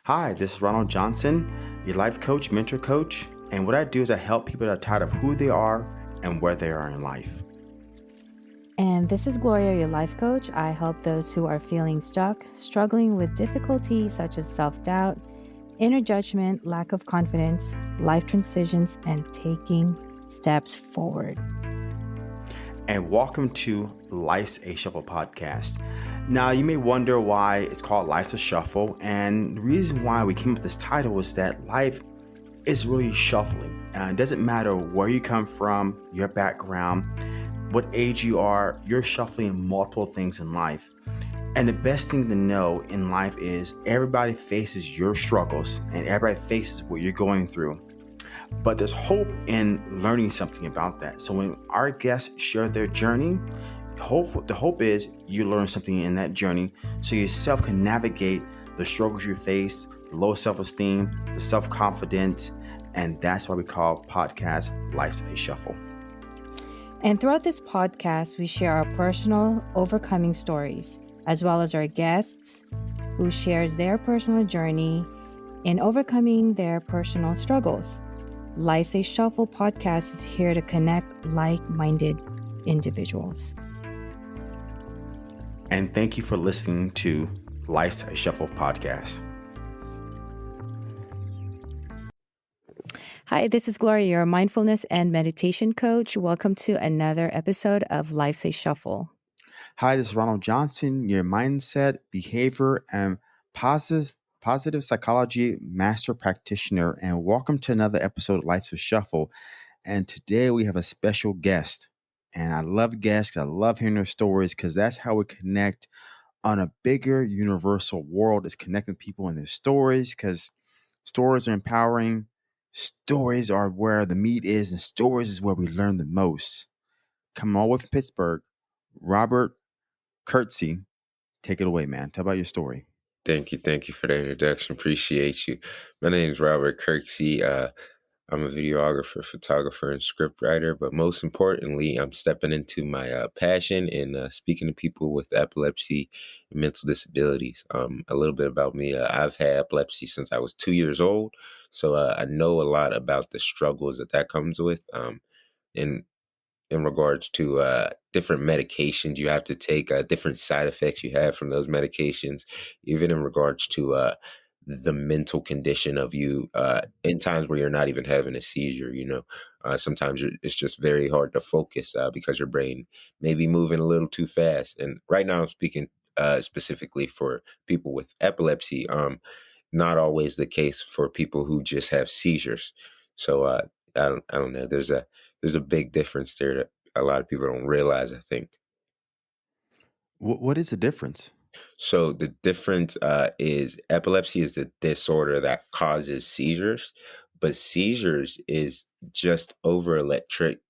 Hi, this is Ronald Johnson, your life coach, mentor coach, and what I do is I help people that are tired of who they are and where they are in life. And this is Gloria, your life coach. I help those who are feeling stuck, struggling with difficulties such as self doubt, inner judgment, lack of confidence, life transitions, and taking steps forward. And welcome to Life's a Shuffle podcast. Now, you may wonder why it's called Life's a Shuffle, and the reason why we came up with this title is that life is really shuffling. It doesn't matter where you come from, your background, what age you are, you're shuffling multiple things in life. And the best thing to know in life is everybody faces your struggles and everybody faces what you're going through. But there's hope in learning something about that. So when our guests share their journey, the hope is you learn something in that journey so yourself can navigate the struggles you face, the low self-esteem, the self-confidence, and that's why we call podcast Life's a Shuffle. And throughout this podcast, we share our personal overcoming stories, as well as our guests who shares their personal journey in overcoming their personal struggles. Life's a Shuffle podcast is here to connect like-minded individuals. And thank you for listening to Life's a Shuffle podcast. Hi, this is Gloria, your mindfulness and meditation coach. Welcome to another episode of Life's a Shuffle. Hi, this is Ronald Johnson, your mindset, behavior, and positive psychology master practitioner. And welcome to another episode of Life's a Shuffle. And today we have a special guest. And I love guests. I love hearing their stories because that's how we connect on a bigger universal world, is connecting people in their stories, because stories are empowering. Stories are where the meat is, and stories is where we learn the most. Come all the way from Pittsburgh, Robert Kirksey. Take it away, man. Tell about your story. Thank you. Thank you for the introduction. Appreciate you. My name is Robert Kirksey. I'm a videographer, photographer, and scriptwriter, but most importantly, I'm stepping into my passion in speaking to people with epilepsy and mental disabilities. A little bit about me. I've had epilepsy since I was 2 years old, so I know a lot about the struggles that comes with. And in regards to different medications you have to take, different side effects you have from those medications, even in regards to the mental condition of you in times where you're not even having a seizure. Sometimes it's just very hard to focus because your brain may be moving a little too fast. And right now I'm speaking specifically for people with epilepsy. Not always the case for people who just have seizures. So I don't know. There's a big difference there that a lot of people don't realize, I think. What is the difference? So the difference is epilepsy is the disorder that causes seizures, but seizures is just over electric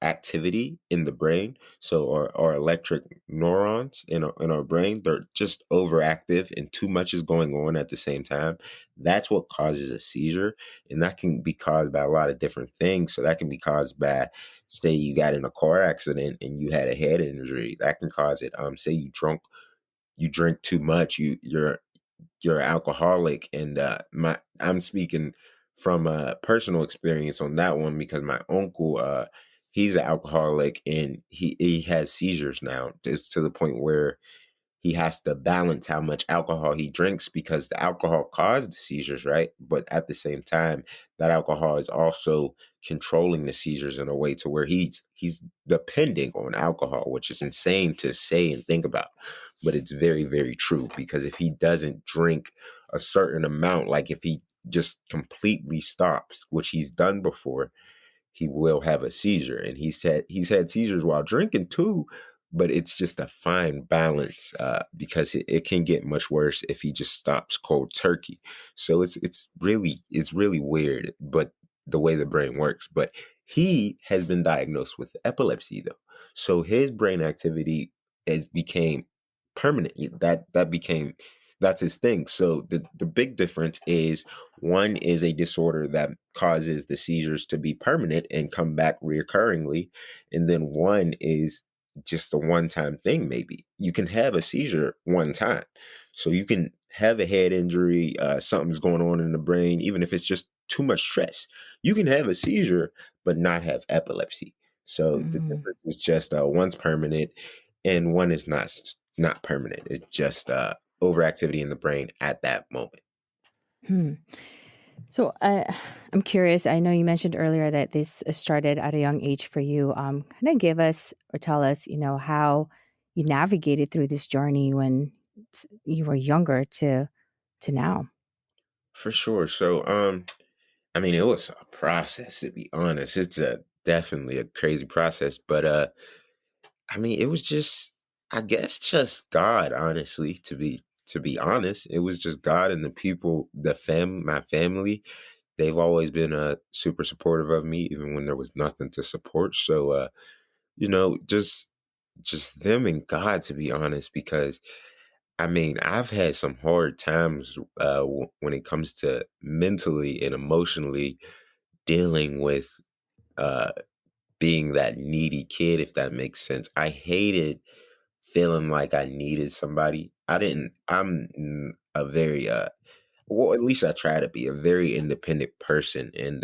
activity in the brain. So our electric neurons in our brain, they're just overactive and too much is going on at the same time. That's what causes a seizure. And that can be caused by a lot of different things. So that can be caused by, say you got in a car accident and you had a head injury. That can cause it. Say you drink too much, you're alcoholic, and I'm speaking from a personal experience on that one because my uncle, he's an alcoholic and he has seizures now. It's to the point where he has to balance how much alcohol he drinks because the alcohol caused the seizures, right? But at the same time, that alcohol is also controlling the seizures in a way to where he's depending on alcohol, which is insane to say and think about. But it's very, very true, because if he doesn't drink a certain amount, like if he just completely stops, which he's done before, he will have a seizure. And he's had seizures while drinking too, but it's just a fine balance because it can get much worse if he just stops cold turkey. So it's really weird, but the way the brain works. But he has been diagnosed with epilepsy though, so his brain activity has became permanent. That's his thing. So the big difference is, one is a disorder that causes the seizures to be permanent and come back reoccurringly. And then one is just a one time thing. Maybe you can have a seizure one time. So you can have a head injury, something's going on in the brain, even if it's just too much stress. You can have a seizure, but not have epilepsy. So the Mm-hmm. difference is just one's permanent and one is not permanent. It's just overactivity in the brain at that moment. Hmm. So I'm curious. I know you mentioned earlier that this started at a young age for you. Kind of give us or tell us, how you navigated through this journey when you were younger to now. For sure. So, I mean, it was a process to be honest. It's a definitely a crazy process, but I mean, it was just, I guess, just God. Honestly, to be honest, it was just God and the people, my family. They've always been super supportive of me, even when there was nothing to support. So, just them and God, to be honest, because I mean, I've had some hard times when it comes to mentally and emotionally dealing with uh, being that needy kid, if that makes sense. I hated feeling like I needed somebody. A very, well, at least I try to be a very independent person. And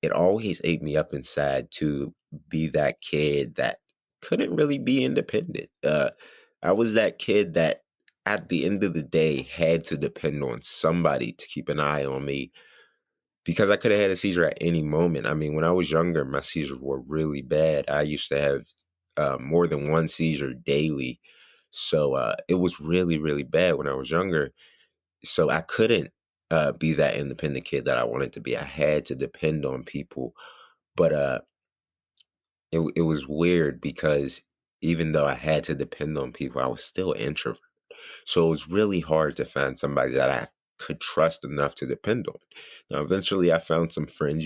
it always ate me up inside to be that kid that couldn't really be independent. I was that kid that at the end of the day had to depend on somebody to keep an eye on me because I could have had a seizure at any moment. I mean, when I was younger, my seizures were really bad. I used to have more than one seizure daily. So it was really, really bad when I was younger. So I couldn't be that independent kid that I wanted to be. I had to depend on people. But it was weird because even though I had to depend on people, I was still an introvert. So it was really hard to find somebody that I could trust enough to depend on. Now, eventually, I found some friends,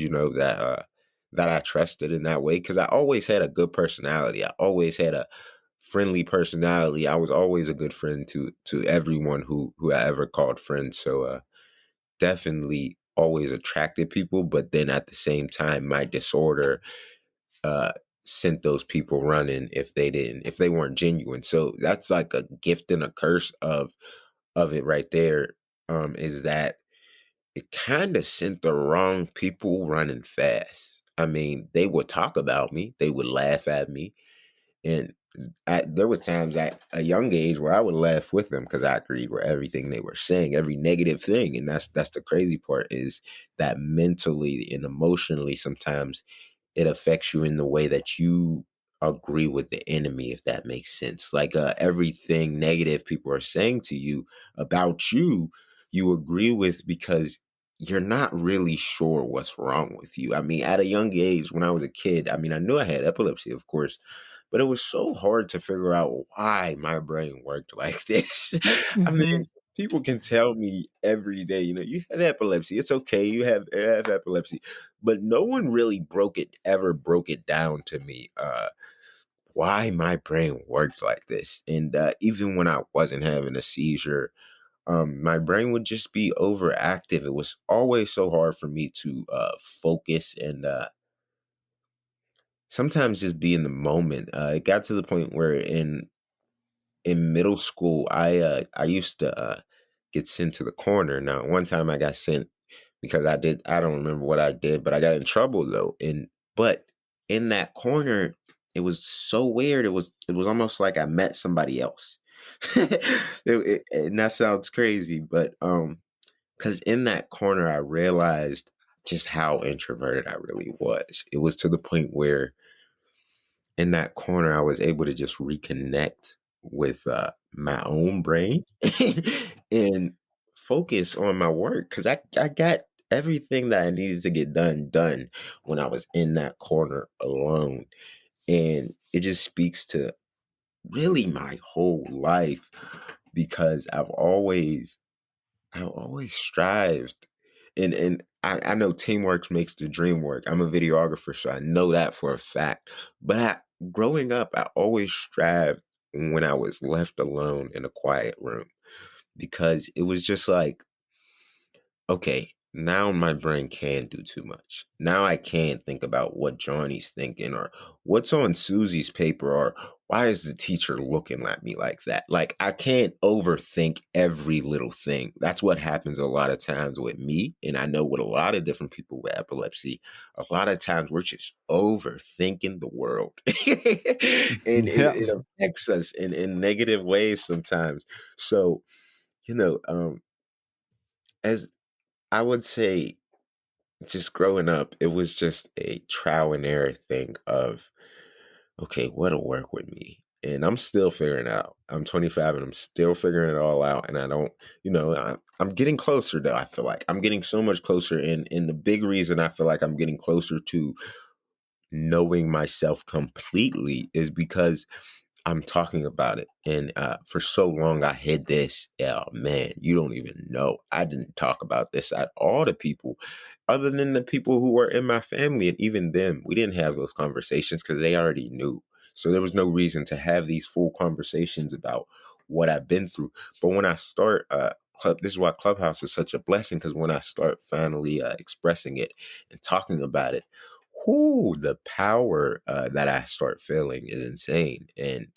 that I trusted in that way because I always had a good personality. I always had a friendly personality. I was always a good friend to everyone who I ever called friend. So definitely always attracted people, but then at the same time, my disorder uh sent those people running if they weren't genuine. So that's like a gift and a curse of it right there. Is that it kind of sent the wrong people running fast. I mean, they would talk about me, they would laugh at me, and there was times at a young age where I would laugh with them because I agreed with everything they were saying, every negative thing. And that's the crazy part is that mentally and emotionally sometimes it affects you in the way that you agree with the enemy, if that makes sense. Like everything negative people are saying to you about you, you agree with because you're not really sure what's wrong with you. I mean, at a young age, when I was a kid, I mean, I knew I had epilepsy, of course, but it was so hard to figure out why my brain worked like this. I mean, Mm-hmm. people can tell me every day, you have epilepsy. It's okay. You have epilepsy. But no one really ever broke it down to me, why my brain worked like this. And even when I wasn't having a seizure, my brain would just be overactive. It was always so hard for me to focus and sometimes just be in the moment. It got to the point where in middle school, I used to get sent to the corner. Now, one time I got sent because I don't remember what I did, but I got in trouble though. But in that corner, it was so weird. It was almost like I met somebody else. And that sounds crazy, but because in that corner, I realized just how introverted I really was. It was to the point where in that corner, I was able to just reconnect with my own brain and focus on my work because I got everything that I needed to get done when I was in that corner alone. And it just speaks to really my whole life because I've always strived, and I know teamwork makes the dream work. I'm a videographer, so I know that for a fact. But growing up, I always strived when I was left alone in a quiet room because it was just like, okay, now my brain can do too much. Now I can think about what Johnny's thinking or what's on Susie's paper or why is the teacher looking at me like that? Like, I can't overthink every little thing. That's what happens a lot of times with me. And I know with a lot of different people with epilepsy, a lot of times we're just overthinking the world. And Yeah. it affects us in negative ways sometimes. So, you know, as I would say, just growing up, it was just a trial and error thing of, okay, what'll work with me? And I'm still figuring it out. I'm 25 and I'm still figuring it all out. And I don't, I'm getting closer though. I feel like I'm getting so much closer. And the big reason I feel like I'm getting closer to knowing myself completely is because I'm talking about it. And for so long, I hid this. Yeah, man, you don't even know. I didn't talk about this at all to people other than the people who were in my family. And even them, we didn't have those conversations because they already knew. So there was no reason to have these full conversations about what I've been through. But when I start, this is why Clubhouse is such a blessing, because when I start finally expressing it and talking about it, whoo, the power that I start feeling is insane. And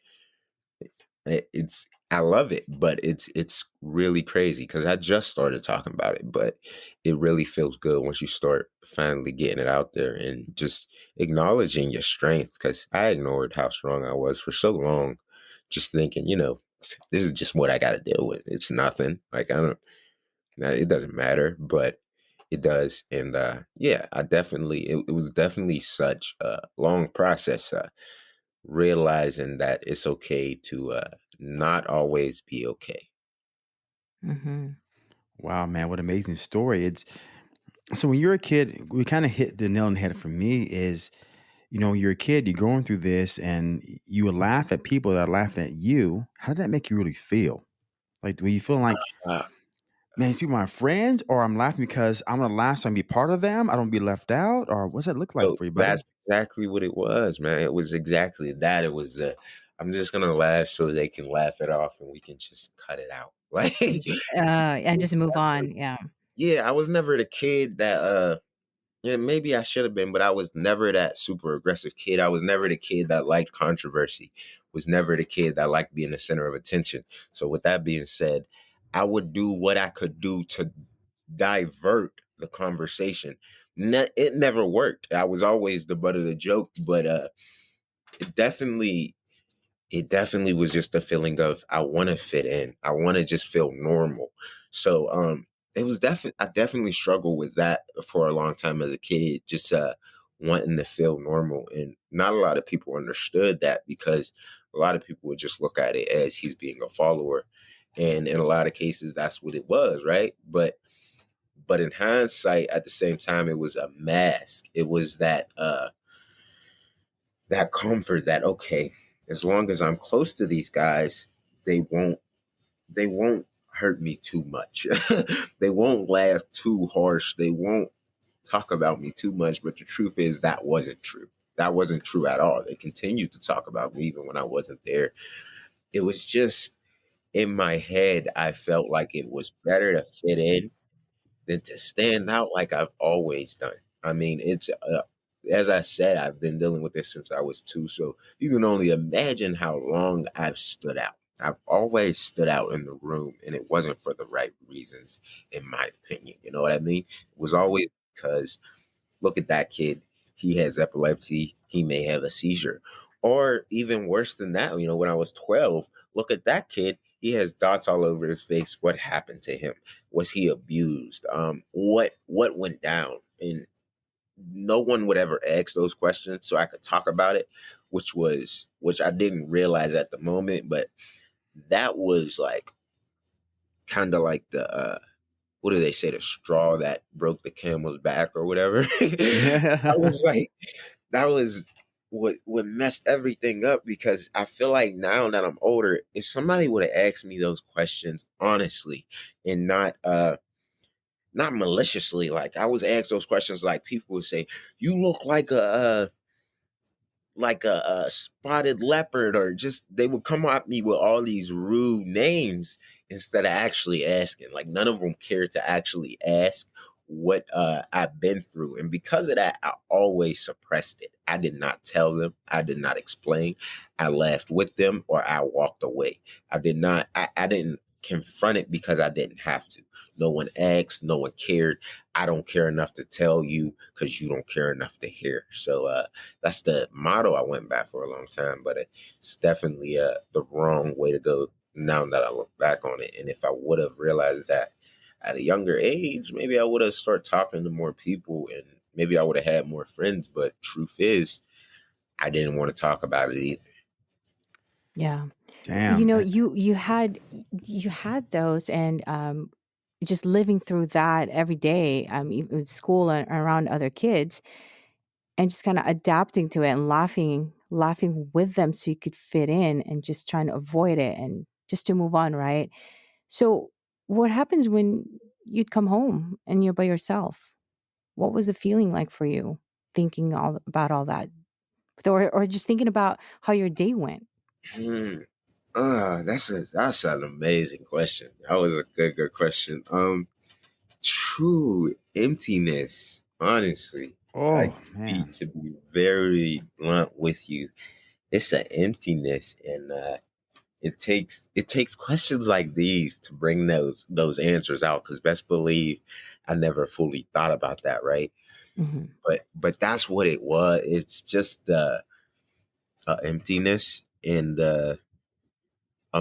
it's I love it, but it's really crazy because I just started talking about it, but it really feels good once you start finally getting it out there and just acknowledging your strength. Because I ignored how strong I was for so long, just thinking, this is just what I got to deal with. It's nothing. Like, I don't. It doesn't matter, but it does. And yeah, I definitely. It was definitely such a long process. Realizing that it's okay to not always be okay. Mm-hmm. Wow, man, what an amazing story. It's so when you're a kid, we kind of hit the nail on the head for me is, when you're a kid, you're going through this and you would laugh at people that are laughing at you. How did that make you really feel? Like, do you feel like, Uh, man, these people are my friends, or I'm laughing because I'm gonna laugh so I can be part of them? I don't be left out, or what's that look like so for you, buddy? that's exactly what it was, man. It was exactly that. It was I'm just gonna laugh so they can laugh it off and we can just cut it out. Like, And just move on. Yeah. yeah, I was never the kid that yeah, maybe I should have been, but I was never that super aggressive kid. I was never the kid that liked controversy. Was never the kid that liked being the center of attention. So with that being said, I would do what I could do to divert the conversation. It never worked. I was always the butt of the joke, but it definitely it definitely was just the feeling of I want to fit in. I want to just feel normal. So it was definitely I definitely struggled with that for a long time as a kid, just wanting to feel normal. And not a lot of people understood that because a lot of people would just look at it as he's being a follower. And in a lot of cases that's what it was, right? But in hindsight, at the same time, it was a mask. It was that comfort that, okay, as long as I'm close to these guys, they won't they won't hurt me too much. They won't laugh too harsh. They won't talk about me too much. But the truth is that wasn't true. That wasn't true at all. They continued to talk about me even when I wasn't there. It was just in my head, I felt like it was better to fit in than to stand out like I've always done. I mean, it's as I said, I've been dealing with this since I was 2, so you can only imagine how long I've stood out. I've always stood out in the room, and it wasn't for the right reasons, in my opinion. You know what I mean? It was always because look at that kid. He has epilepsy. He may have a seizure. Or even worse than that, when I was 12, look at that kid. He has dots all over his face. What happened to him? Was he abused? What went down? And no one would ever ask those questions, so I could talk about it, which I didn't realize at the moment, but that was like kind of like the what do they say, the straw that broke the camel's back or whatever. I was like, that was what messed everything up because I feel like now that I'm older, if somebody would have asked me those questions honestly and not maliciously, like I was asked those questions, like people would say, "You look like a spotted leopard," or just they would come at me with all these rude names instead of actually asking. Like none of them cared to actually ask what I've been through. And because of that, I always suppressed it. I did not tell them. I did not explain. I laughed with them or I walked away. I didn't confront it because I didn't have to. No one asked, no one cared. I don't care enough to tell you because you don't care enough to hear. So that's the motto I went by for a long time, but it's definitely the wrong way to go now that I look back on it. And if I would have realized that at a younger age, maybe I would have started talking to more people and maybe I would have had more friends. But truth is, I didn't want to talk about it either. Yeah. You Damn. know, you had those, and just living through that every day, even in school and around other kids, and just kind of adapting to it and laughing with them so you could fit in, and just trying to avoid it and just to move on, right? So, what happens when you'd come home and you're by yourself? What was the feeling like for you, thinking all that, or just thinking about how your day went? Hmm. That's an amazing question. That was a good question. True emptiness. Honestly, Oh, be man. to be very blunt with you, it's an emptiness, and it takes questions like these to bring those answers out. Because best believe, I never fully thought about that, right? Hmm. But that's what it was. It's just the emptiness and a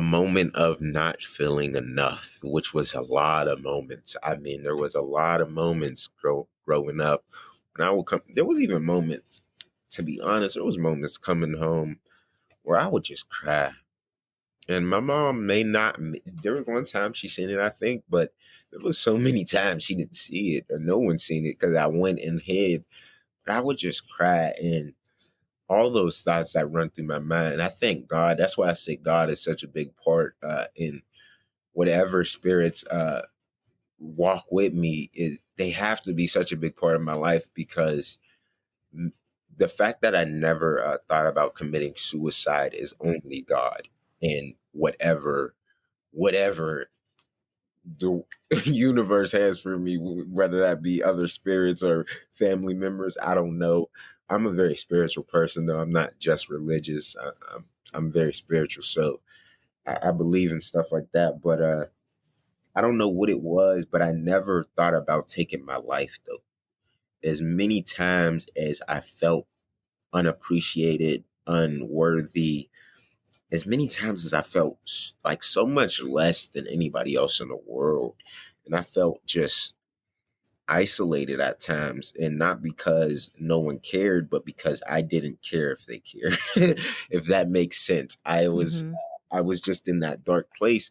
moment of not feeling enough, which was a lot of moments. I mean, there was a lot of moments growing up when I would come. There was even moments, to be honest, there was moments coming home where I would just cry. And my mom may not. There was one time she seen it, I think, but there was so many times she didn't see it or no one seen it because I went and hid. But I would just cry, and all those thoughts that run through my mind. And I thank God. That's why I say God is such a big part in whatever spirits walk with me. Is they have to be such a big part of my life because the fact that I never thought about committing suicide is only God and whatever the universe has for me, whether that be other spirits or family members. I don't know. I'm a very spiritual person, though. I'm not just religious. I'm very spiritual, so I believe in stuff like that. But I don't know what it was, but I never thought about taking my life, though. As many times as I felt unappreciated, unworthy, as many times as I felt like so much less than anybody else in the world. And I felt just isolated at times, and not because no one cared, but because I didn't care if they cared. If that makes sense. Hmm. I was just in that dark place,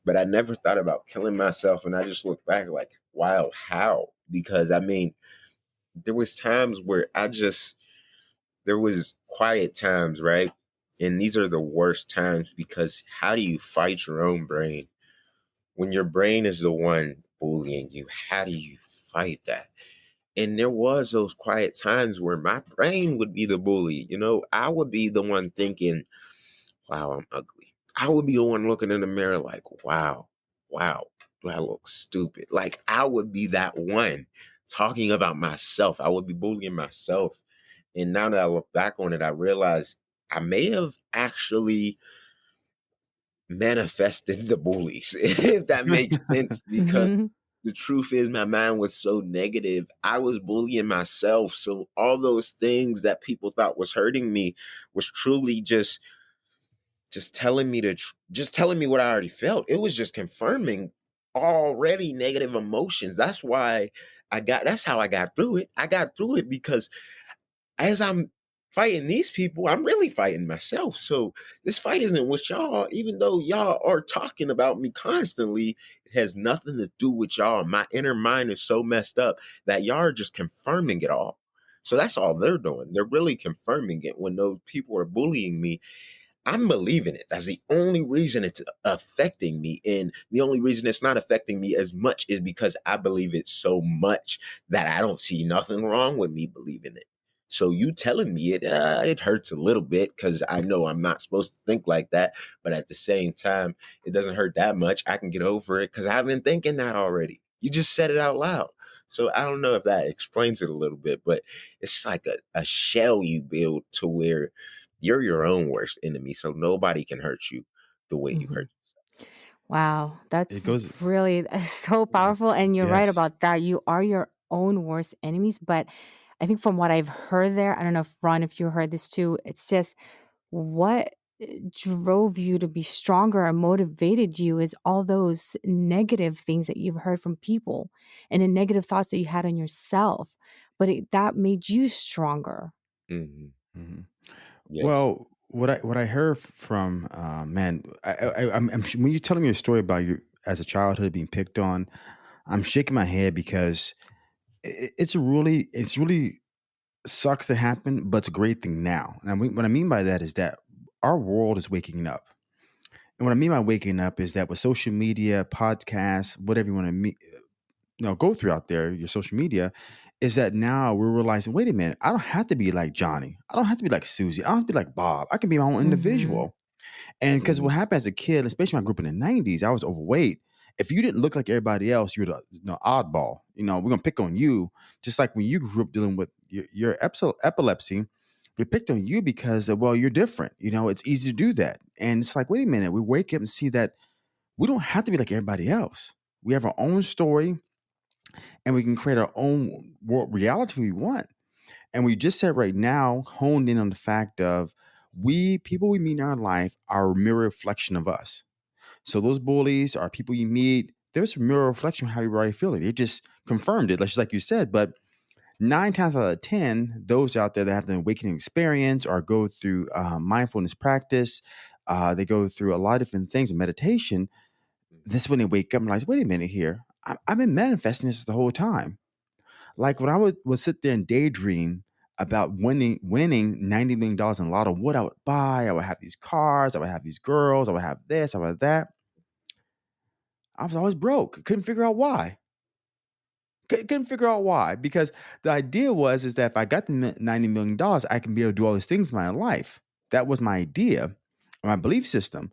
but I never thought about killing myself. And I just look back like, wow, how? Because I mean, there was times where there was quiet times, right? And these are the worst times because how do you fight your own brain when your brain is the one bullying you? How do you fight that? And there was those quiet times where my brain would be the bully. I would be the one thinking, wow, I'm ugly. I would be the one looking in the mirror like, wow, do I look stupid? Like I would be that one talking about myself. I would be bullying myself. And now that I look back on it, I realize I may have actually manifested the bullies, if that makes sense, because Hmm. the truth is my mind was so negative. I was bullying myself. So all those things that people thought was hurting me was truly just telling me just telling me what I already felt. It was just confirming already negative emotions. That's how I got through it. I got through it because as I'm fighting these people, I'm really fighting myself. So this fight isn't with y'all, even though y'all are talking about me constantly. It has nothing to do with y'all. My inner mind is so messed up that y'all are just confirming it all. So that's all they're doing. They're really confirming it when those people are bullying me. I'm believing it. That's the only reason it's affecting me. And the only reason it's not affecting me as much is because I believe it so much that I don't see nothing wrong with me believing it. So you telling me it hurts a little bit because I know I'm not supposed to think like that. But at the same time, it doesn't hurt that much. I can get over it because I've been thinking that already. You just said it out loud. So I don't know if that explains it a little bit, but it's like a shell you build to where you're your own worst enemy. So nobody can hurt you the way you Mhm. hurt Wow, It that's goes, really so powerful. And you're right yes. about that. You are your own worst enemies. But I think from what I've heard there, I don't know if Ron, if you heard this too, it's just what drove you to be stronger and motivated you is all those negative things that you've heard from people and the negative thoughts that you had on yourself. But that made you stronger. you. Hmm. Mhm. Yes. Well, what I heard from man, when you're telling me a story about you as a childhood being picked on, I'm shaking my head because it's really sucks to happen, but it's a great thing now. And what I mean by that is that our world is waking up. And what I mean by waking up is that with social media, podcasts, whatever you want to go through out there, your social media, is that now we're realizing, wait a minute, I don't have to be like Johnny. I don't have to be like Susie. I don't have to be like Bob. I can be my own Hmm. individual. And because what Hmm. happened as a kid, especially when I grew up in the '90s, I was overweight. If you didn't look like everybody else, you're the oddball. We're gonna pick on you. Just like when you grew up dealing with your epilepsy, we picked on you because well, you're different. It's easy to do that. And it's like, wait a minute, we wake up and see that we don't have to be like everybody else. We have our own story, and we can create our own world reality we want. And we just said right now, honed in on the fact of we people we meet in our life are a mirror reflection of us. So those bullies are people you meet. There's a mirror reflection of how you're already feeling. It just confirmed it, just like you said. But 9 times out of 10, those out there that have the awakening experience or go through mindfulness practice, they go through a lot of different things in meditation. This is when they wake up and realize, wait a minute here. I've been manifesting this the whole time. Like when I would sit there and daydream about winning $90 million in lotto, what I would buy. I would have these cars. I would have these girls. I would have this. I would have that. I was always broke. Couldn't figure out why. Couldn't figure out why. Because the idea is that if I got the $90 million, I can be able to do all these things in my life. That was my idea, my belief system.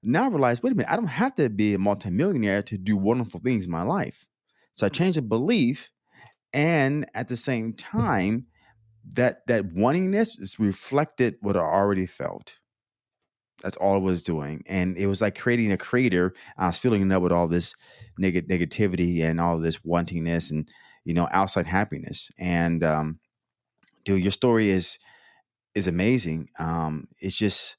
Now I realize, wait a minute, I don't have to be a multimillionaire to do wonderful things in my life. So I changed the belief, and at the same time, that wantingness is reflected what I already felt. That's all it was doing. And it was like creating a crater. I was filling it up with all this negativity and all this wantingness and, outside happiness. And, dude, your story is amazing. It's just,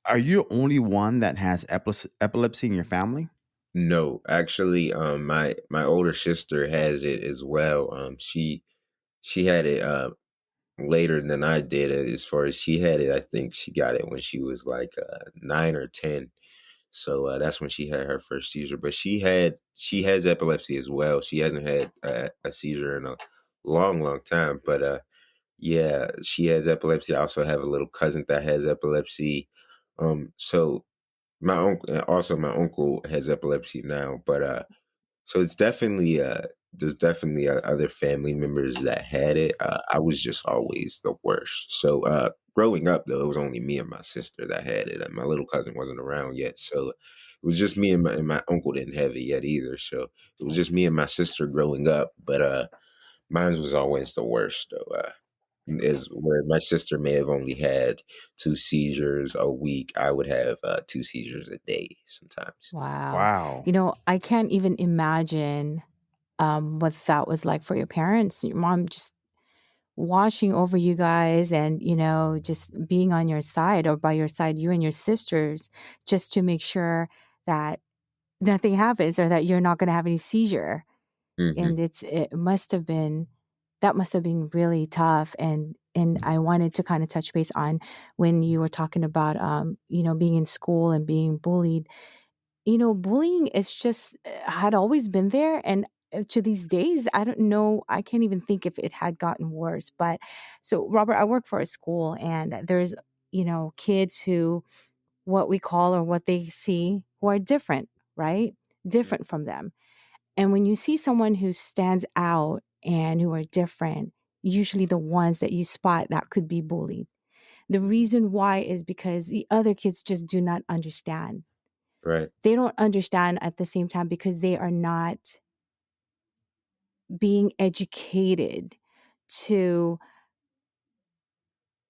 are you the only one that has epilepsy in your family? No, actually, my older sister has it as well. She had it later than I did. As far as she had it, I think she got it when she was like 9 or 10. So that's when she had her first seizure. But she has epilepsy as well. She hasn't had a seizure in a long, long time. But yeah, she has epilepsy. I also have a little cousin that has epilepsy. So my uncle has epilepsy now. But so it's definitely there's definitely other family members that had it. I was just always the worst. So growing up though, it was only me and my sister that had it, and my little cousin wasn't around yet. So it was just me and my uncle didn't have it yet either. So it was just me and my sister growing up. But mine was always the worst though. Is where my sister may have only had 2 seizures a week. I would have 2 seizures a day sometimes. Wow. Wow. I can't even imagine what that was like for your parents, your mom just watching over you guys and, just being on your side or by your side, you and your sisters, just to make sure that nothing happens or that you're not going to have any seizure. Hmm. And it must have been that must have been really tough. And I wanted to kind of touch base on when you were talking about being in school and being bullied. Bullying is just had always been there. And to these days, I don't know, I can't even think if it had gotten worse. But so, Robert, I work for a school, and there's, kids who what we call or what they see who are different, right? Different from them. And when you see someone who stands out and who are different, usually the ones that you spot that could be bullied. The reason why is because the other kids just do not understand. Right. They don't understand at the same time because being educated to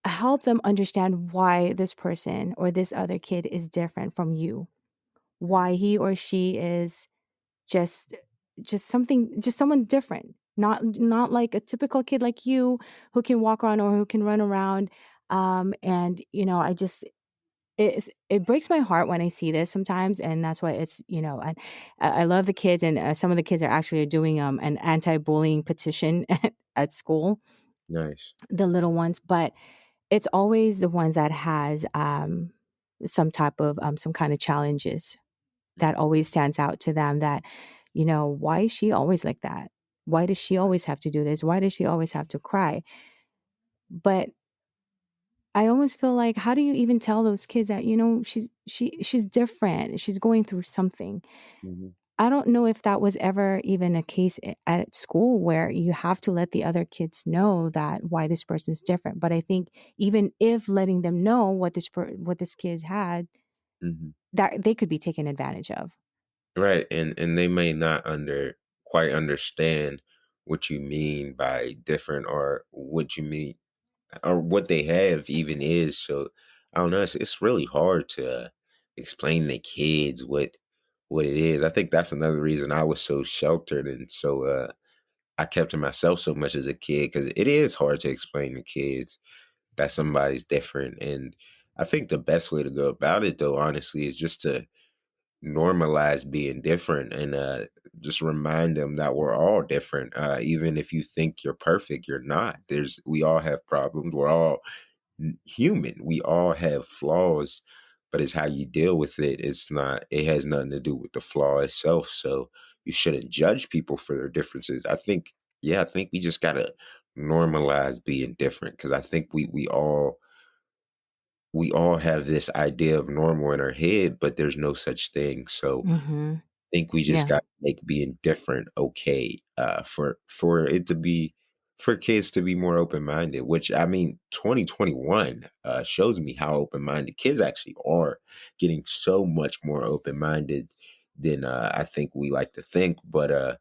help them understand why this person or this other kid is different from you, why he or she is just just someone different, not like a typical kid like you who can walk around or who can run around. And I just it breaks my heart when I see this sometimes, and that's why I love the kids, and some of the kids are actually doing an anti-bullying petition at school, Nice. the little ones. But it's always the ones that has some type of some kind of challenges that Mhm. always stands out to them, that why is she always like that, why does she always have to do this, why does she always have to cry. But I almost feel like, how do you even tell those kids that she's different, she's going through something. Mhm. I don't know if that was ever even a case at school where you have to let the other kids know that why this person's different. But I think even if letting them know what this kid had, Mhm. that they could be taken advantage of. Right, and they may not quite understand what you mean by different, or what you mean, or what they have even is. So I don't know. It's really hard to explain to kids what it is. I think that's another reason I was so sheltered, and so I kept to myself so much as a kid, because it is hard to explain to kids that somebody's different. And I think the best way to go about it, though, honestly, is just to normalize being different, and just remind them that we're all different. Even if you think you're perfect, you're not. We all have problems. We're all human. We all have flaws, but it's how you deal with it. It has nothing to do with the flaw itself. So you shouldn't judge people for their differences. I think we just gotta normalize being different, because I think we all have this idea of normal in our head, but there's no such thing. So Mm-hmm. I think we just Yeah. got to make being different okay, for kids to be more open minded. Which, I mean, 2021 shows me how open minded kids actually are, getting so much more open minded than I think we like to think. But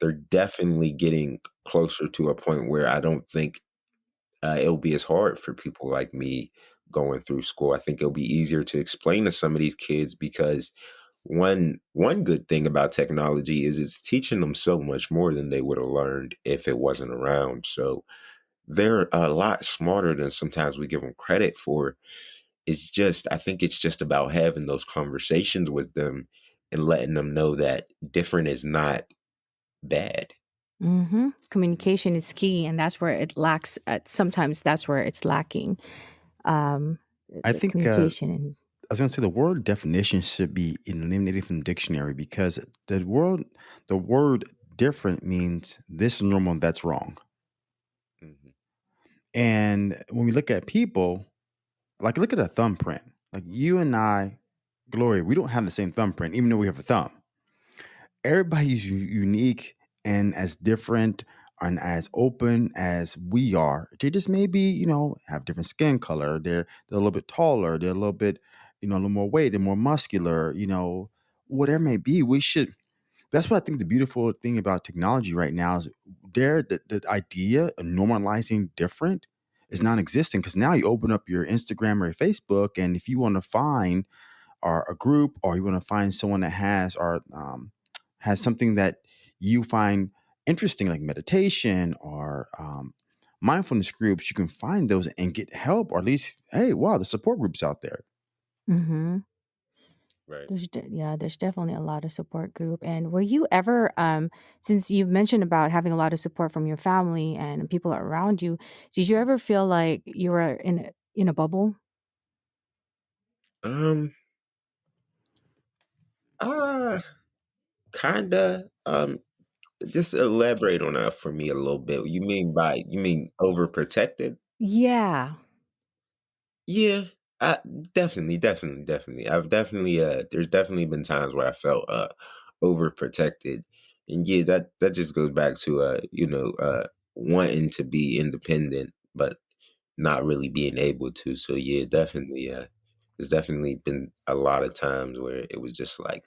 they're definitely getting closer to a point where I don't think it'll be as hard for people like me going through school. I think it'll be easier to explain to some of these kids, because one good thing about technology is it's teaching them so much more than they would have learned if it wasn't around. So they're a lot smarter than sometimes we give them credit for. I think it's just about having those conversations with them and letting them know that different is not bad. Mm-hmm. Mhm. Communication is key, and that's where it lacks. Sometimes that's where it's lacking. Um, I the think communication and I was going to say the word definition should be eliminated from the dictionary, because the word different means this is normal, that's wrong. Mhm. And when we look at people, like look at a thumbprint. Like you and I, Gloria, we don't have the same thumbprint, even though we have a thumb. Everybody's unique and as different and as open as we are. They just maybe, have different skin color. They're a little bit taller. They're a little bit, a little more weight. They're more muscular. Whatever it may be. We should. That's what I think the beautiful thing about technology right now is. The idea of normalizing different is Mhm. non-existent, because now you open up your Instagram or your Facebook, and if you want to find or a group, or you want to find someone that has something that you find interesting, like meditation or mindfulness groups, you can find those and get help, or at least, hey, wow, the support groups out there. mm-hmm. Right. There's definitely a lot of support group. And were you ever, since you've mentioned about having a lot of support from your family and people around you, did you ever feel like you were in a bubble? Um. Uh. Kinda. Just elaborate on that for me a little bit. You mean overprotected? Yeah. Yeah, I definitely. I've definitely there's definitely been times where I felt overprotected. And yeah, that just goes back to wanting to be independent but not really being able to. So yeah, definitely there's definitely been a lot of times where it was just like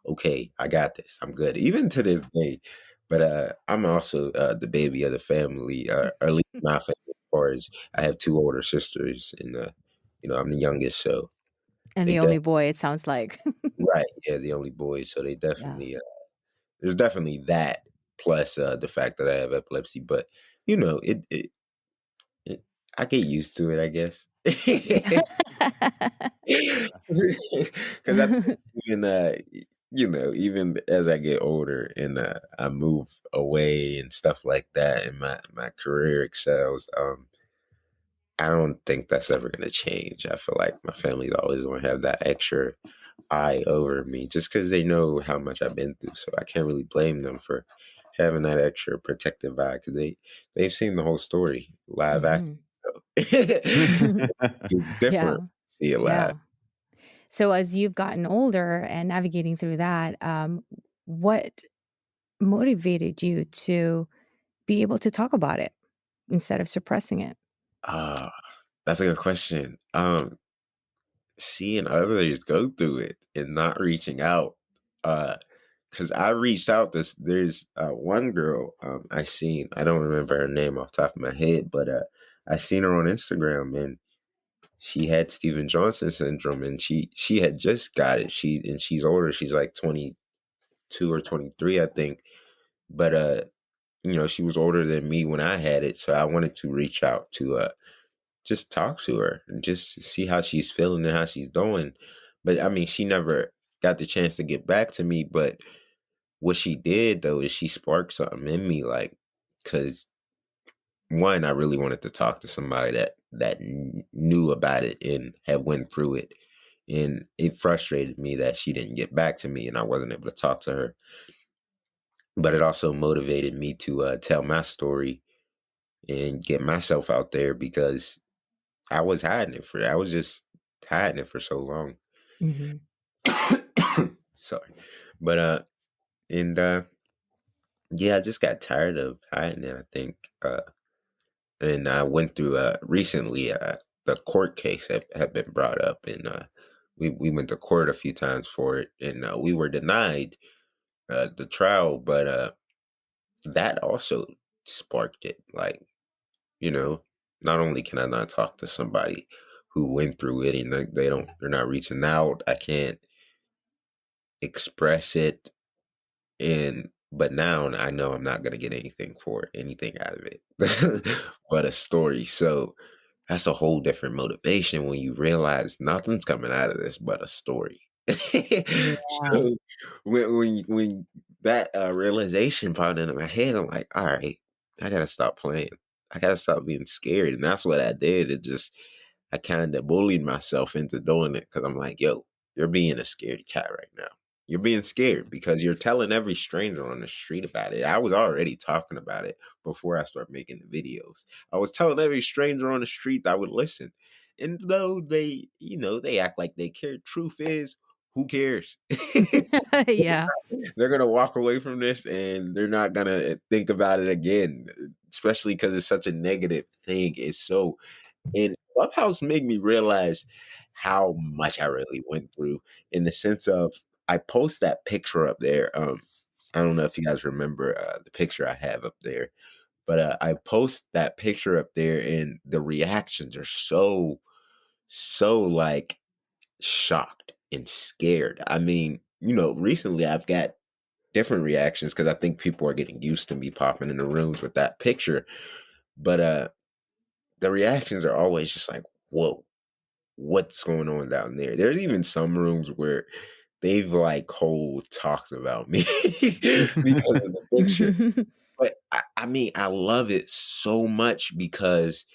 okay, I got this. I'm good. Even to this day, But I'm also the baby of the family, or at least my family. As far as I have two older sisters, and I'm the youngest, so And they the only boy, it sounds like. right, yeah, the only boy. So they Yeah. definitely there's definitely that plus the fact that I have epilepsy. But it I get used to it, I guess. Because I think even even as I get older and I move away and stuff like that, and my career excels, I don't think that's ever going to change. I feel like my family's always going to have that extra eye over me, just because they know how much I've been through. So I can't really blame them for having that extra protective eye, because they've seen the whole story live action. Mhm. So it's different. Yeah. See it live. Yeah. So as you've gotten older and navigating through that, what motivated you to be able to talk about it instead of suppressing it? Ah, that's a good question. Seeing others go through it and not reaching out. Because I reached out. There's one girl I seen. I don't remember her name off the top of my head, but I seen her on Instagram, and she had Steven Johnson syndrome, and she had just got it. She's older. She's like 22 or 23, I think. But she was older than me when I had it, so I wanted to reach out to just talk to her and just see how she's feeling and how she's doing. But I mean, she never got the chance to get back to me. But what she did though is she sparked something in me, like, because one, I really wanted to talk to somebody that knew about it and had went through it, and it frustrated me that she didn't get back to me and I wasn't able to talk to her. But it also motivated me to tell my story and get myself out there, because I was just hiding it for so long. Mhm. Sorry. But and yeah, I just got tired of hiding it, I think. And I went through recently the court case had been brought up, and we went to court a few times for it, and we were denied the trial. But that also sparked it. Like, you know, not only can I not talk to somebody who went through it and they're not reaching out, I can't express it, and but now I know I'm not gonna get anything out of it but a story. So that's a whole different motivation when you realize nothing's coming out of this but a story. Yeah. So when that realization popped into my head, I'm like, all right, I gotta stop playing. I gotta stop being scared, and that's what I did. I kind of bullied myself into doing it, because I'm like, yo, you're being a scaredy cat right now. You're being scared because you're telling every stranger on the street about it. I was already talking about it before I started making the videos. I was telling every stranger on the street that would listen. And though they act like they care, truth is, who cares? Yeah. They're going to walk away from this and they're not going to think about it again, especially because it's such a negative thing. It's so, and Clubhouse made me realize how much I really went through, in the sense of, I post that picture up there. I don't know if you guys remember the picture I have up there, but I post that picture up there, and the reactions are so like shocked and scared. I mean, recently I've got different reactions because I think people are getting used to me popping in the rooms with that picture. But the reactions are always just like, whoa, what's going on down there? There's even some rooms where they've like whole talked about me because of the picture. But I mean, I love it so much because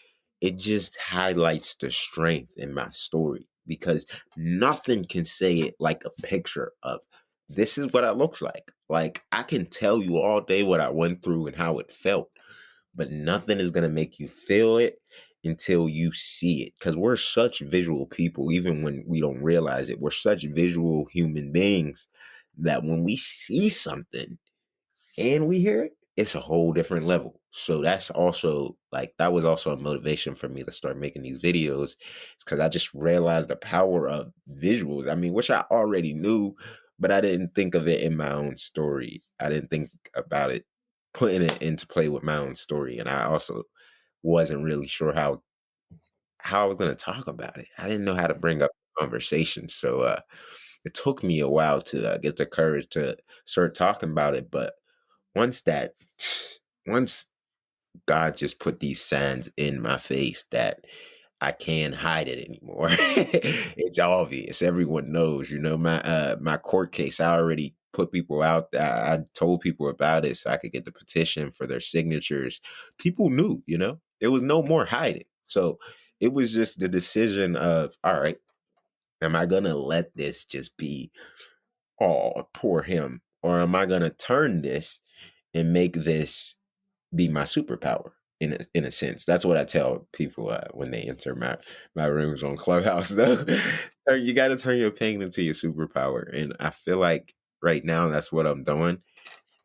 it just highlights the strength in my story, because nothing can say it like a picture of, this is what I look like. Like, I can tell you all day what I went through and how it felt, but nothing is going to make you feel it until you see it, because we're such visual people. Even when we don't realize it, we're such visual human beings that when we see something and we hear it, it's a whole different level. So that was also a motivation for me to start making these videos. It's because I just realized the power of visuals. I mean, which I already knew, but I didn't think of it in my own story. I didn't think about it putting it into play with my own story, and I also wasn't really sure how I was gonna talk about it. I didn't know how to bring up the conversation, so it took me a while to get the courage to start talking about it. But once that, once God just put these signs in my face that I can't hide it anymore. It's obvious. Everyone knows. My court case. I already put people out. I told people about it so I could get the petition for their signatures. People knew. There was no more hiding. So it was just the decision of, all right, am I gonna let this just be, oh, poor him, or am I gonna turn this and make this be my superpower in a sense. That's what I tell people when they enter my rooms on Clubhouse. Though you got to turn your pain into your superpower, and I feel like right now that's what I'm doing.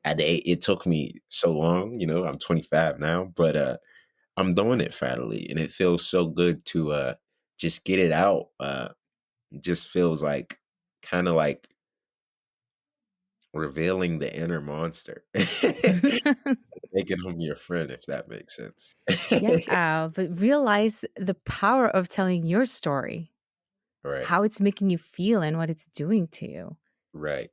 It took me so long. I'm 25 now, but I'm doing it finally, and it feels so good to just get it out. It just feels like kind of like revealing the inner monster. Making him your friend, if that makes sense. Yeah, but realize the power of telling your story, Right, how it's making you feel and what it's doing to you. right.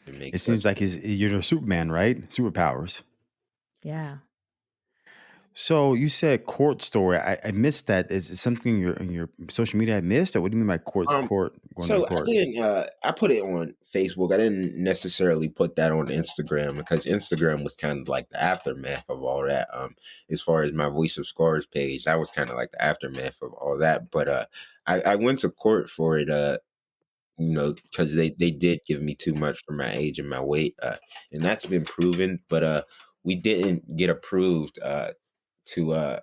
It It makes seems such. like you're a Superman, right? Superpowers. Yeah. So you said court story. I missed that. Is it something in your social media I missed, or what do you mean by Um, court going to the so I court? didn't. I put it on Facebook. I didn't necessarily put that on Instagram because Instagram was kind of like the aftermath of all that. As far as my Voice of Scars page, that was kind of like the aftermath of all that. But I went to court for it. Because they did give me too much for my age and my weight, and that's been proven. But we didn't get approved to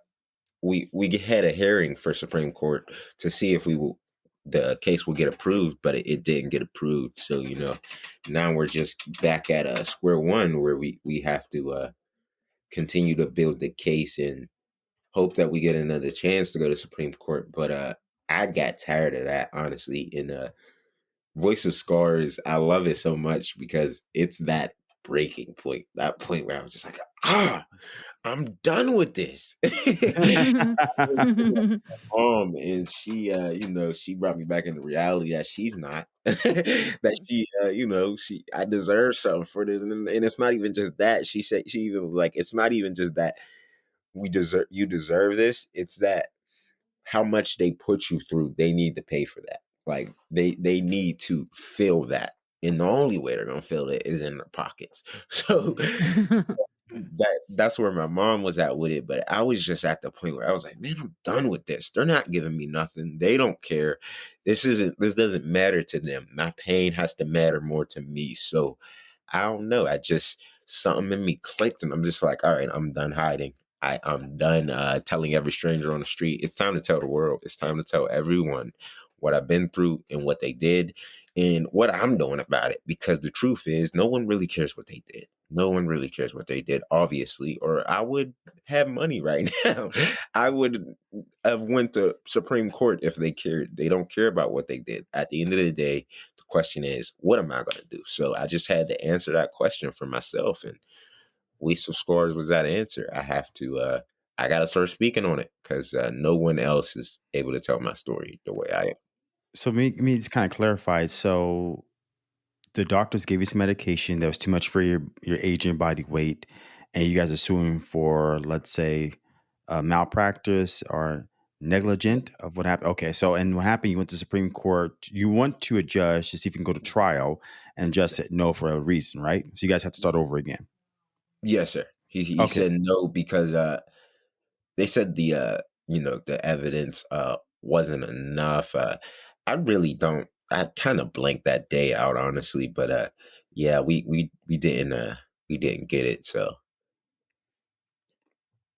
we had a hearing for Supreme Court to see if the case will get approved, but it didn't get approved. So now we're just back at square one where we have to continue to build the case and hope that we get another chance to go to Supreme Court. But I got tired of that, honestly. And Voice of Scars, I love it so much because it's that breaking point, that point where I was just like, I'm done with this. And she brought me back into reality that she's not. That I deserve something for this. And it's not even just that. She even was like, it's not even just that you deserve this. It's that how much they put you through, they need to pay for that. Like they need to feel that. And the only way they're gonna feel it is in their pockets. So that's where my mom was at with it. But I was just at the point where I was like, man, I'm done with this. They're not giving me nothing. They don't care. This doesn't matter to them. My pain has to matter more to me. So I don't know. I just something in me clicked and I'm just like, all right, I'm done hiding. I'm done telling every stranger on the street. It's time to tell the world. It's time to tell everyone what I've been through and what they did and what I'm doing about it. Because the truth is, no one really cares what they did. No one really cares what they did, obviously, or I would have money right now. I would have went to Supreme Court if they cared. They don't care about what they did. At the end of the day, the question is, what am I going to do? So I just had to answer that question for myself, and Waste of Scores was that answer. I got to start speaking on it because no one else is able to tell my story the way I am. So me just kind of clarify. So the doctors gave you some medication that was too much for your age and body weight, and you guys are suing for, let's say, malpractice or negligent of what happened. Okay, so and what happened? You went to Supreme Court. You went to a judge to see if you can go to trial, and just said no for a reason, right? So you guys have to start over again. Yes, sir. He Okay, said no because they said the evidence wasn't enough. I really don't. I kind of blanked that day out, honestly. But yeah, we didn't get it. So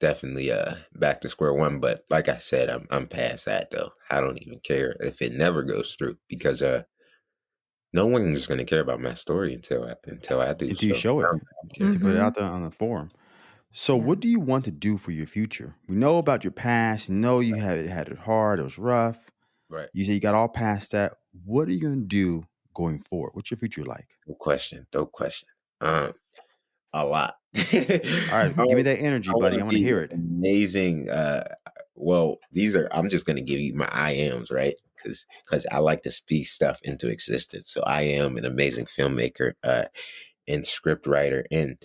definitely back to square one. But like I said, I'm past that though. I don't even care if it never goes through because no one's gonna care about my story until I do. until you So show I it, don't care. to put it Mm-hmm. out there on the forum. So, Yeah. what do you want to do for your future? We know about your past. Know you had it hard. It was rough. Right. You say you got all past that. What are you going to do going forward? What's your future like? No question. No question. Um, a lot. All right, give me that energy, I want buddy. to I want to be hear it. amazing. Well, these are. I'm just gonna give you my I ams, right? Because I like to speak stuff into existence. So I am an amazing filmmaker and script writer, and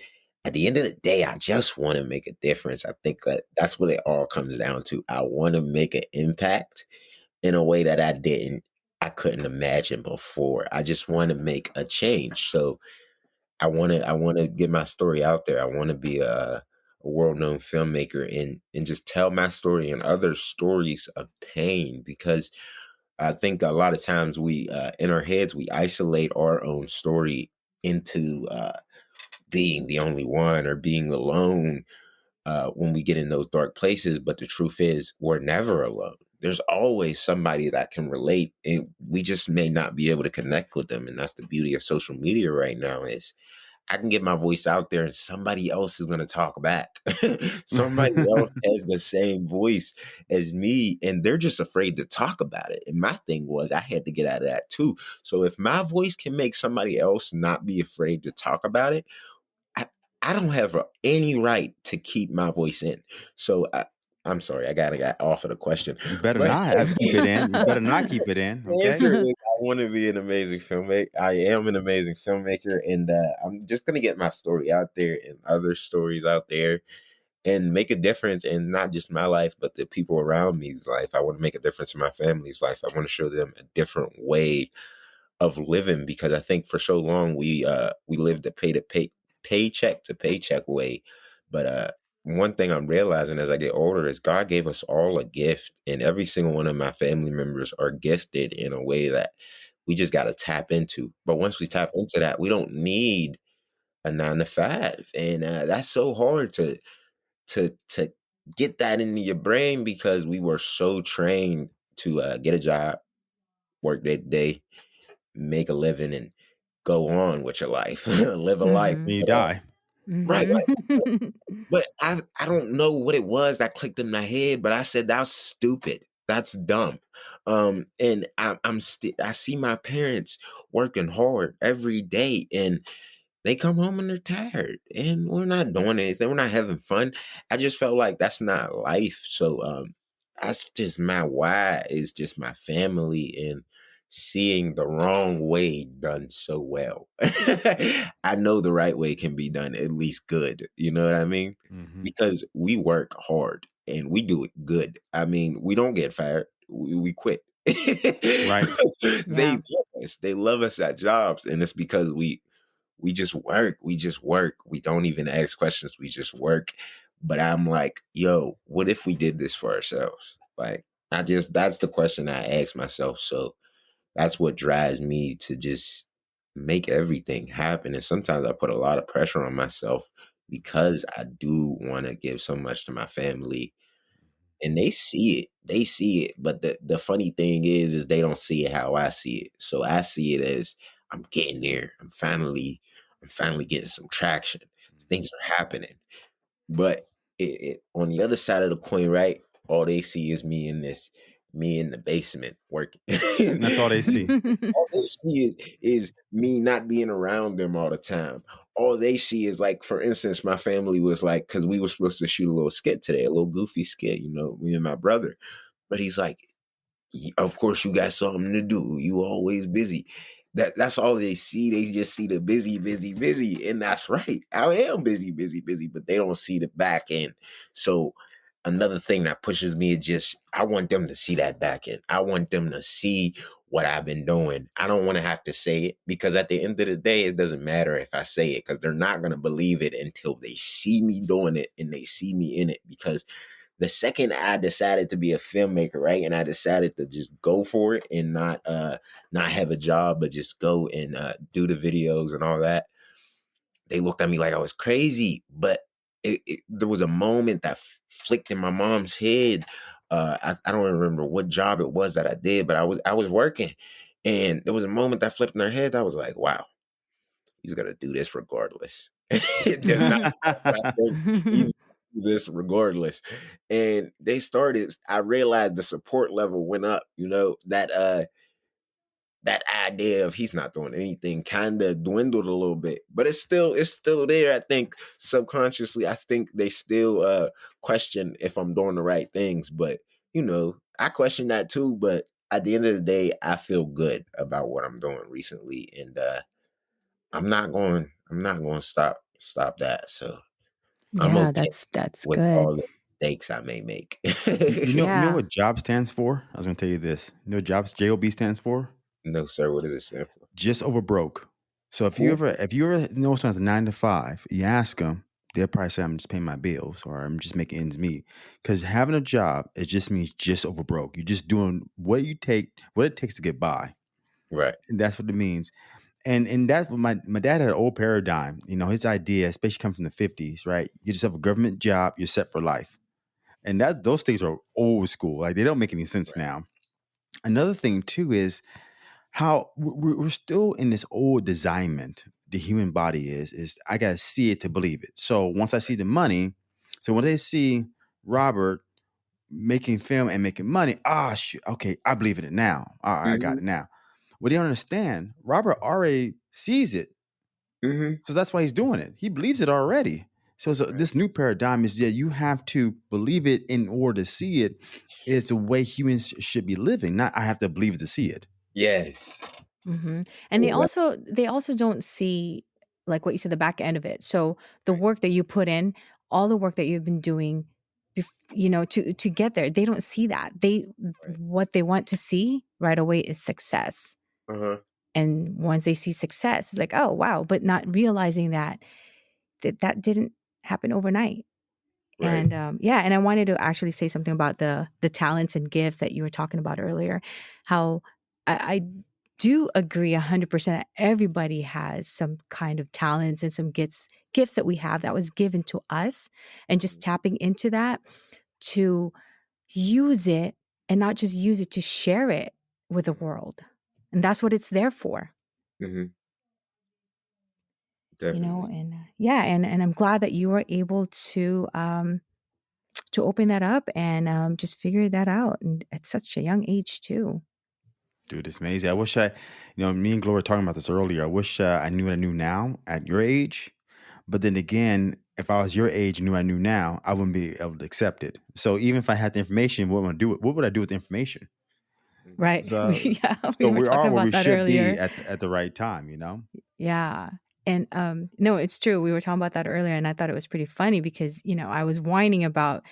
at the end of the day, I just want to make a difference. I think that's what it all comes down to. I want to make an impact in a way that I couldn't imagine before. I just want to make a change. So I want to get my story out there. I want to be a world known filmmaker and just tell my story and other stories of pain, because I think a lot of times we in our heads we isolate our own story into being the only one or being alone when we get in those dark places. But the truth is, we're never alone. There's always somebody that can relate, and we just may not be able to connect with them. And that's the beauty of social media right now is I can get my voice out there and somebody else is going to talk back. Somebody else has the same voice as me and they're just afraid to talk about it. And my thing was I had to get out of that too. So if my voice can make somebody else not be afraid to talk about it, I, I don't have any right to keep my voice in. So I'm sorry, I got off of the question, You better but not keep it in. You better not keep it in. the Okay. answer is I want to be an amazing filmmaker. I am an amazing filmmaker, and I'm just gonna get my story out there and other stories out there, and make a difference in not just my life, but the people around me's life. I want to make a difference in my family's life. I want to show them a different way of living, because I think for so long we lived a paycheck to paycheck way. But one thing I'm realizing as I get older is God gave us all a gift, and every single one of my family members are gifted in a way that we just got to tap into. But once we tap into that, we don't need a 9 to 5, and that's so hard to get that into your brain because we were so trained to get a job, work day to day, make a living, and go on with your life, live a life. Mhm. When you But, die. right, right. Mhm. But I don't know what it was that clicked in my head, but I said that's stupid. That's dumb. And I see my parents working hard every day, and they come home and they're tired, and we're not doing anything. We're not having fun. I just felt like that's not life. So that's just my why is just my family and seeing the wrong way done so well. I know the right way can be done at least good. You know what I mean? Hmm. Because we work hard and we do it good. I mean, we don't get fired. We quit. Right. They Yeah. love us. They love us at jobs, and it's because we just work. We just work. We don't even ask questions. We just work. But I'm like, yo, what if we did this for ourselves? Like, that's the question I ask myself. So that's what drives me to just make everything happen. And sometimes I put a lot of pressure on myself because I do want to give so much to my family, and they see it. They see it. But the funny thing is they don't see it how I see it. So I see it as I'm getting there. I'm finally getting some traction. Things are happening. But on the other side of the coin, right? All they see is me in the basement working. That's all they see. All they see is me not being around them all the time. All they see is like, for instance, my family was like, because we were supposed to shoot a little skit today, a little goofy skit, me and my brother. But he's like, of course you got something to do. You always busy. That's all they see. They just see the busy, busy, busy. And that's right. I am busy, busy, busy, but they don't see the back end. So another thing that pushes me is just I want them to see that back end. I want them to see what I've been doing. I don't want to have to say it, because at the end of the day, it doesn't matter if I say it, because they're not going to believe it until they see me doing it and they see me in it. Because the second I decided to be a filmmaker, right, and I decided to just go for it and not have a job, but just go and do the videos and all that, they looked at me like I was crazy. But there was a moment that flicked in my mom's head. I don't remember what job it was that I did, but I was working, and there was a moment that flipped in her head. I was like, wow, he's gonna do this regardless. It does not matter what I think. He's gonna do this regardless. And they started. I realized the support level went up. That that idea of he's not doing anything kind of dwindled a little bit, but it's still there. I think subconsciously, I think they still question if I'm doing the right things. But I question that too. But at the end of the day, I feel good about what I'm doing recently, and I'm not going to stop that. So I'm Yeah, okay that's with all good. the mistakes I may make. You know Yeah. what job stands for? I was gonna tell you this. You know what jobs JOB stands for? No, sir. What does it stand for? Just over broke. So if you Ooh, ever if you ever know someone's a 9 to 5, you ask them, they'll probably say I'm just paying my bills or I'm just making ends meet. Because having a job, it just means just over broke. You're just doing what it takes to get by. right. And that's what it means. And that's what my dad had an old paradigm. His idea, especially coming from the 50s, right? You just have a government job, you're set for life. And those things are old school. Like they don't make any sense Right. now. Another thing too is how we're still in this old designment. The human body is I gotta see it to believe it. So once I see the money, so when they see Robert making film and making money, shoot, okay, I believe in it now. All right, I got Mhm. it now. What they don't understand, Robert already sees it, Mhm. so that's why he's doing it. He believes it already. So Right. this new paradigm is that you have to believe it in order to see it. It's the way humans should be living. Not I have to believe it to see it. Yes. And they Oh, well. also don't see, like what you said, the back end of it. So the work that you put in, all the work that you've been doing, to get there, they don't see that. Right. What they want to see right away is success. Uh-huh. And once they see success, it's like, oh wow, but not realizing that didn't happen overnight. Right. And yeah, and I wanted to actually say something about the talents and gifts that you were talking about earlier. How I do agree 100% that everybody has some kind of talents and some gifts that we have that was given to us, and just Mhm. tapping into that to use it, and not just use it to share it with the world. And that's what it's there for. Mhm. Definitely. And yeah, and I'm glad that you were able to open that up and just figure that out, and at such a young age too. Dude, it's amazing. I wish me and Gloria were talking about this earlier. I wish I knew what I knew now at your age. But then again, if I was your age and knew I knew now, I wouldn't be able to accept it. So even if I had the information, what would I do? What would I do with the information? Mhm. Right. So, Yeah, we so were we talking are where we about that should be earlier. at the right time. Yeah. And no, it's true. We were talking about that earlier, and I thought it was pretty funny because, I was whining about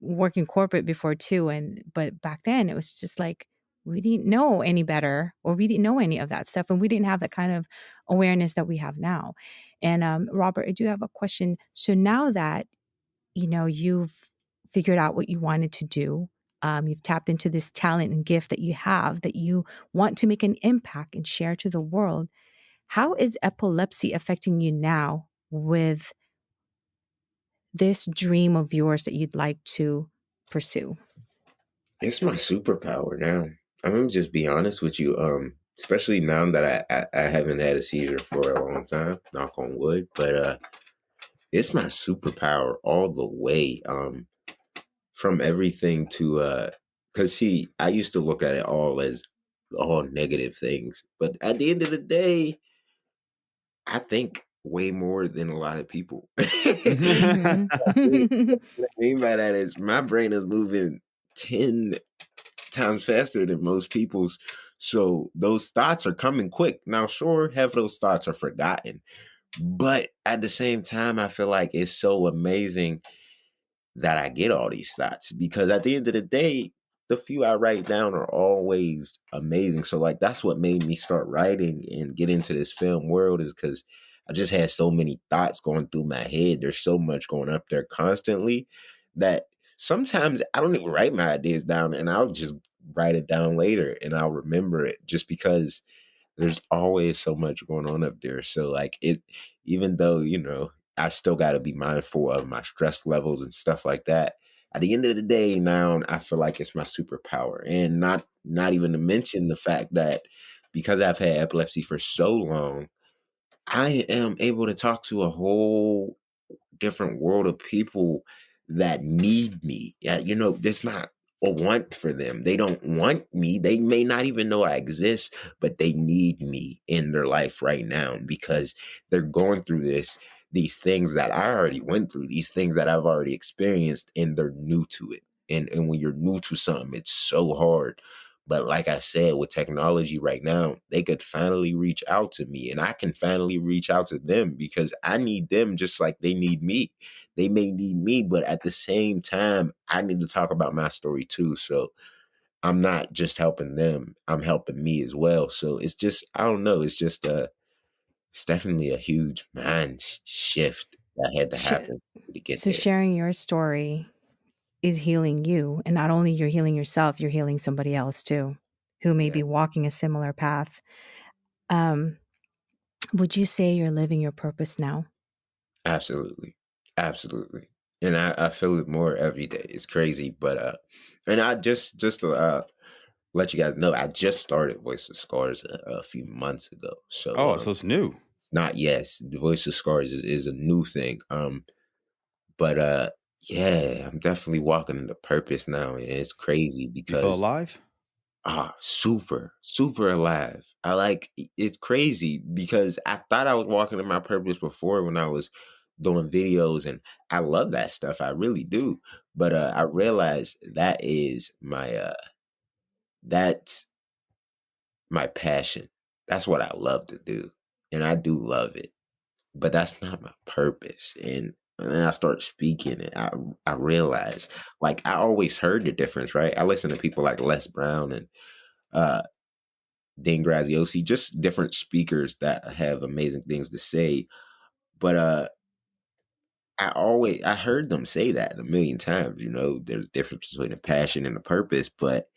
working corporate before too, and but back then it was just like we didn't know any better, or we didn't know any of that stuff, and we didn't have that kind of awareness that we have now. And Robert, I do have a question. So now that you've figured out what you wanted to do, you've tapped into this talent and gift that you have, that you want to make an impact and share to the world, how is epilepsy affecting you now with this dream of yours that you'd like to pursue? It's my superpower now. I'm gonna just be honest with you. Especially now that I haven't had a seizure for a long time, knock on wood, but it's my superpower all the way. From everything to because see, I used to look at it all as all negative things, but at the end of the day, I think way more than a lot of people. Mhm. What I mean by that is my brain is moving 10 times faster than most people's. So those thoughts are coming quick. Now, sure, half of those thoughts are forgotten. But at the same time, I feel like it's so amazing that I get all these thoughts because at the end of the day, the few I write down are always amazing. So like that's what made me start writing and get into this film world is because I just had so many thoughts going through my head. There's so much going up there constantly that sometimes I don't even write my ideas down and I'll just write it down later and I'll remember it just because there's always so much going on up there. So like it, even though, I still got to be mindful of my stress levels and stuff like that. At the end of the day, now I feel like it's my superpower, and not even to mention the fact that because I've had epilepsy for so long, I am able to talk to a whole different world of people that need me. Yeah, it's not. a want for them. They don't want me. They may not even know I exist, but they need me in their life right now because they're going through these things that I already went through, these things that I've already experienced, and they're new to it. And when you're new to something, it's so hard. But like I said, with technology right now, they could finally reach out to me and I can finally reach out to them because I need them just like they need me. They may need me, but at the same time, I need to talk about my story too. So I'm not just helping them, I'm helping me as well. So it's just, I don't know, it's just it's definitely a huge mind shift that had to Sh- happen to get so there. sharing your story is healing you, and not only you're healing yourself, you're healing somebody else too, who may Yeah, be walking a similar path. Um, would you say you're living your purpose now? absolutely. Absolutely. And I feel it more every day. It's crazy. But and I just to let you guys know, I just started Voice of Scars a few months ago. So Oh, so it's new. it's not, yes, the Voice of Scars is a new thing. But yeah, I'm definitely walking into purpose now. And it's crazy You feel because alive? super, super alive. It's crazy because I thought I was walking in my purpose before when I was doing videos and I love that stuff. I really do. But I realized that is that's my passion. That's what I love to do. And I do love it. But that's not my purpose. And then I start speaking and I realize like I always heard the difference, right? I listen to people like Les Brown and uh Dean Graziosi, just different speakers that have amazing things to say. But I heard them say that a million times, there's a difference between a passion and a purpose, but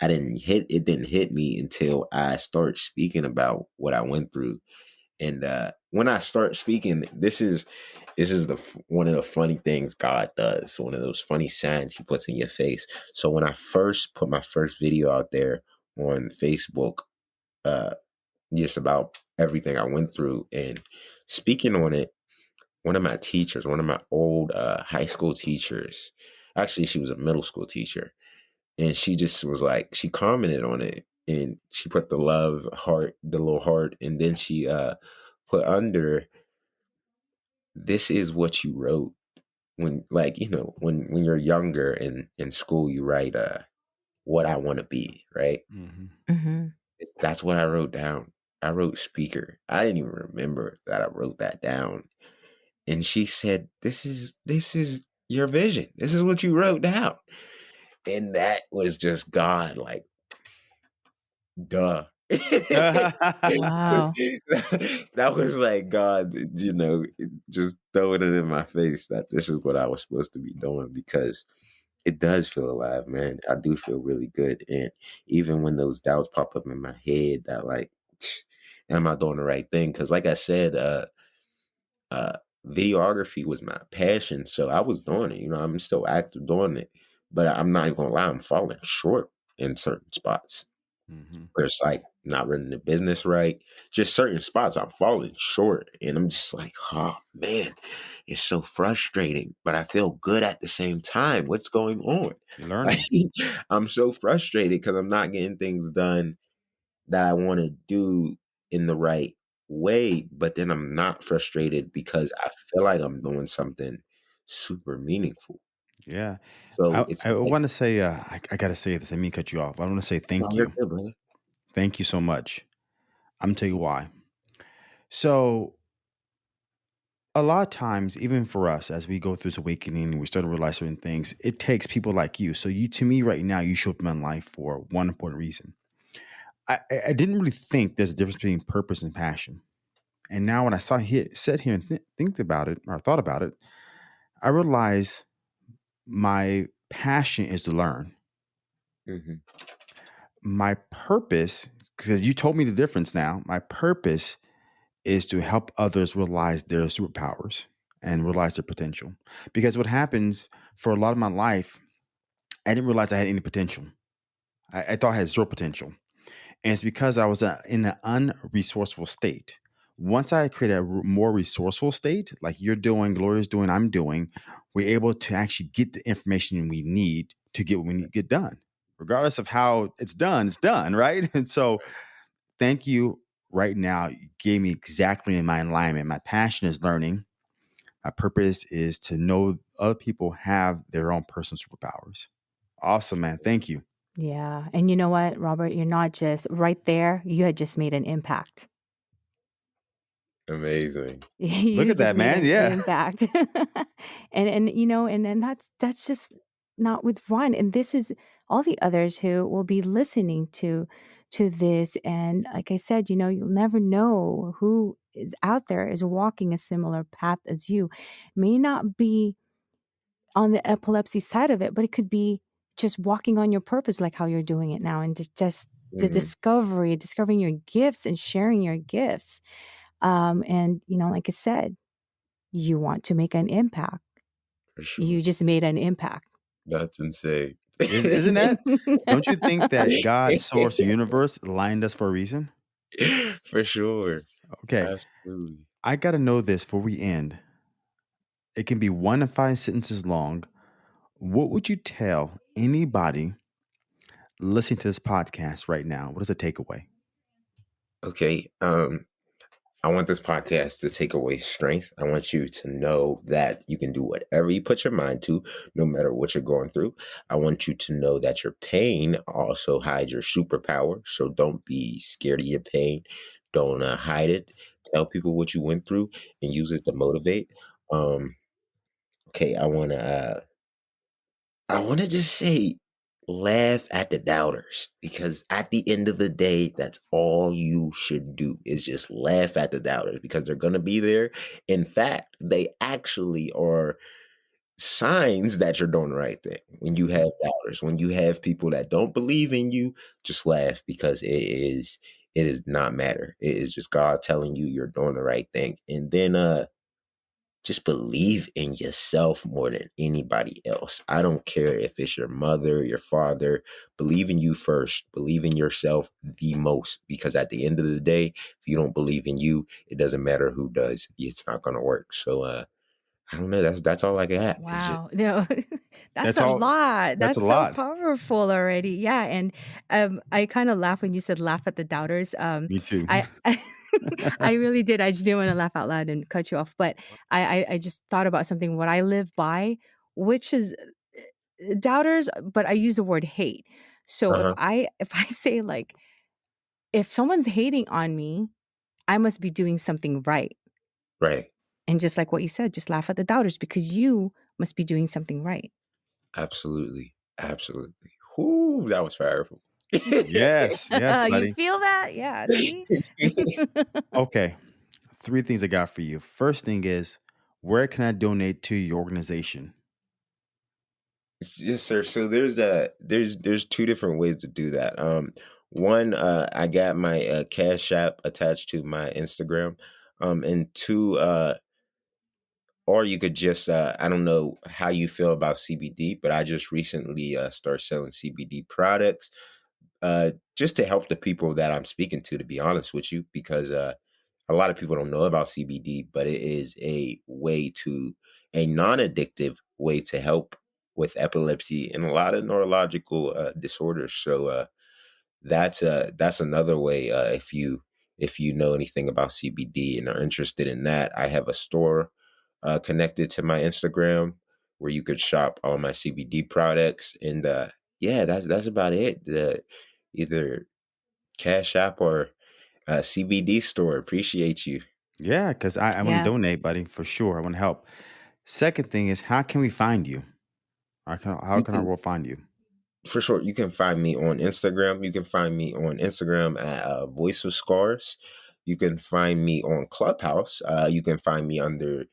it didn't hit me until I start speaking about what I went through. And when I start speaking, this is one of the funny things God does, one of those funny signs he puts in your face. So when I first put my first video out there on Facebook, uh just about everything I went through and speaking on it. One of my teachers, one of my old high school teachers, actually, she was a middle school teacher, and she just was like, she commented on it and she put the love heart, the little heart, and then she put under, this is what you wrote when, like, when you're younger in school, you write what I want to be, right? Hmm. Mm-hmm. That's what I wrote down. I wrote speaker. I didn't even remember that I wrote that down. And she said, this is your vision. This is what you wrote down. And that was just God, like, duh. Wow. That was like God, just throwing it in my face that this is what I was supposed to be doing because it does feel alive, man. I do feel really good. And even when those doubts pop up in my head that like, am I doing the right thing? Because like I said, uh, videography was my passion, so I was doing it. I'm still active doing it, but I'm not even gonna lie, I'm falling short in certain spots Hmm. where it's like not running the business right. Just certain spots I'm falling short, and I'm just like, oh man, it's so frustrating, but I feel good at the same time. What's going on? You're Like, learning. I'm so frustrated because I'm not getting things done that I want to do in the right way, but then I'm not frustrated because I feel like I'm doing something super meaningful. Yeah. So I, it's I like, want to say, I got to say this. I mean, cut you off. I want to say no, thank you're you. good, brother. Thank you so much. I'm going to tell you why. So, a lot of times, even for us, as we go through this awakening and we start to realize certain things, it takes people like you. So, you, to me, right now, you show up in my life for one important reason. I didn't really think there's a difference between purpose and passion. And now, when I sat here and think about it or thought about it, I realized my passion is to learn. Hmm. My purpose, because you told me the difference now, my purpose is to help others realize their superpowers and realize their potential. Because what happens for a lot of my life, I didn't realize I had any potential. I thought I had zero potential. And it's because I was in an unresourceful state Once I create a more resourceful state, like you're doing, Gloria's doing, I'm doing, we're able to actually get the information we need to get what we need to get done. Regardless of how it's done, right? And so thank you right now. You gave me exactly in my alignment. My passion is learning. My purpose is to know other people have their own personal superpowers. Awesome, man. Thank you. Yeah. And you know what, Robert? You're not just right there. You had just made an impact. Amazing. Look You at just that, made man. an Yeah. impact. And you know, and that's just not with Ron. And this is all the others who will be listening to this. And like I said, you know, you'll never know who is out there is walking a similar path as you. May not be on the epilepsy side of it, but it could be just walking on your purpose, like how you're doing it now, and just the Mhm. discovering your gifts and sharing your gifts. And you know, like I said, you want to make an impact. For You sure. just made an impact. That's insane. Isn't that? Don't you think that God, source, the universe aligned us for a reason? For sure. Okay. Absolutely. I got to know this before we end. It can be 1 to 5 sentences long. What would you tell anybody listening to this podcast right now? What is a takeaway? Okay. I want this podcast to take away strength. I want you to know that you can do whatever you put your mind to, no matter what you're going through. I want you to know that your pain also hides your superpower. So don't be scared of your pain. Don't hide it. Tell people what you went through and use it to motivate. Um, okay, I want to just say laugh at the doubters because at the end of the day, that's all you should do is just laugh at the doubters because they're going to be there. In fact, they actually are signs that you're doing the right thing. When you have doubters, when you have people that don't believe in you, just laugh because it is not matter. It is just God telling you you're doing the right thing. And then just believe in yourself more than anybody else. I don't care if it's your mother, your father. Believe in you first. Believe in yourself the most. Because at the end of the day, if you don't believe in you, it doesn't matter who does. It's not gonna work. So I don't know. That's all I got. It's just Wow. No, that's That's a all. lot. That's a That's so lot. powerful already. Yeah. And I kind of laugh when you said laugh at the doubters. Me too. I, I really did. I just didn't want to laugh out loud and cut you off. But I just thought about something what I live by, which is doubters, but I use the word hate. So if uh-huh. I say like, if someone's hating on me, I must be doing something right. Right. And just like what you said, just laugh at the doubters because you must be doing something right. Absolutely. Absolutely. Whoo, that was powerful. Yes. Yes, You buddy. feel that? Yeah, see? Okay. 3 things I got for you. First thing is, where can I donate to your organization? Yes, sir. So there's two different ways to do that. One, I got my Cash App attached to my Instagram. And two, or you could just I don't know how you feel about CBD, but I just recently started selling CBD products just to help the people that I'm speaking to be honest with you, because a lot of people don't know about CBD, but it is a non-addictive way to help with epilepsy and a lot of neurological disorders. So that's another way. If you know anything about CBD and are interested in that, I have a store connected to my Instagram where you could shop all my CBD products. And yeah, that's about it. Either Cash App or CBD store. Appreciate you. Yeah, because I want to Yeah. donate, buddy, for sure. I want to help. Second thing is, how can we find you? How You can our can world find you? For sure. You can find me on Instagram. You can find me on Instagram at Voice of Scars. You can find me on Clubhouse. You can find me under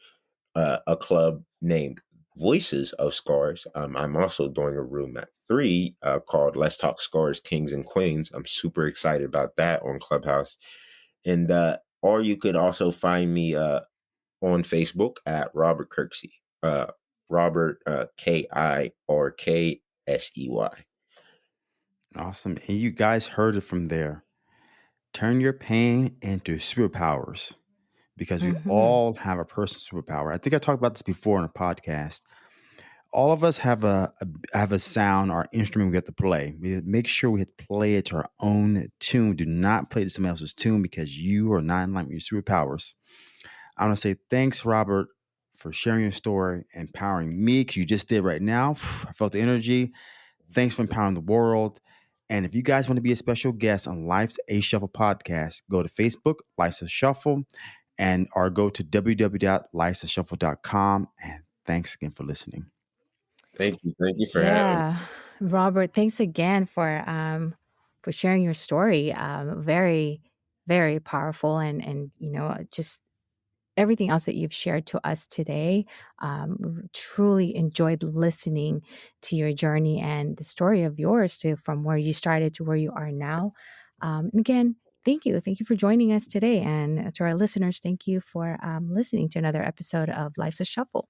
a club named Voices of Scars. I'm also doing a room at 3 called Let's Talk Scars, Kings and Queens. I'm super excited about that on Clubhouse. And or you could also find me on Facebook at Robert Kirksey. Robert Kirksey. Awesome. And you guys heard it from there. Turn your pain into superpowers. because we Mm-hmm. all have a personal superpower. I think I talked about this before in a podcast. All of us have a sound or instrument we have to play. We make sure we hit play it to our own tune. Do not play to somebody else's tune because you are not in line with your superpowers. I want to say thanks, Robert, for sharing your story, empowering me, because you just did right now. I felt the energy. Thanks for empowering the world. And if you guys want to be a special guest on Life's A Shuffle podcast, go to Facebook, Life's A Shuffle, and or go to www.lifesashuffle.com. And thanks again for listening. Thank you. Thank you for having me. Yeah, Robert, thanks again for sharing your story. Very, very powerful, and just everything else that you've shared to us today. Truly enjoyed listening to your journey and the story of yours to from where you started to where you are now. And again, thank you for joining us today, and to our listeners, thank you for listening to another episode of Life's a Shuffle.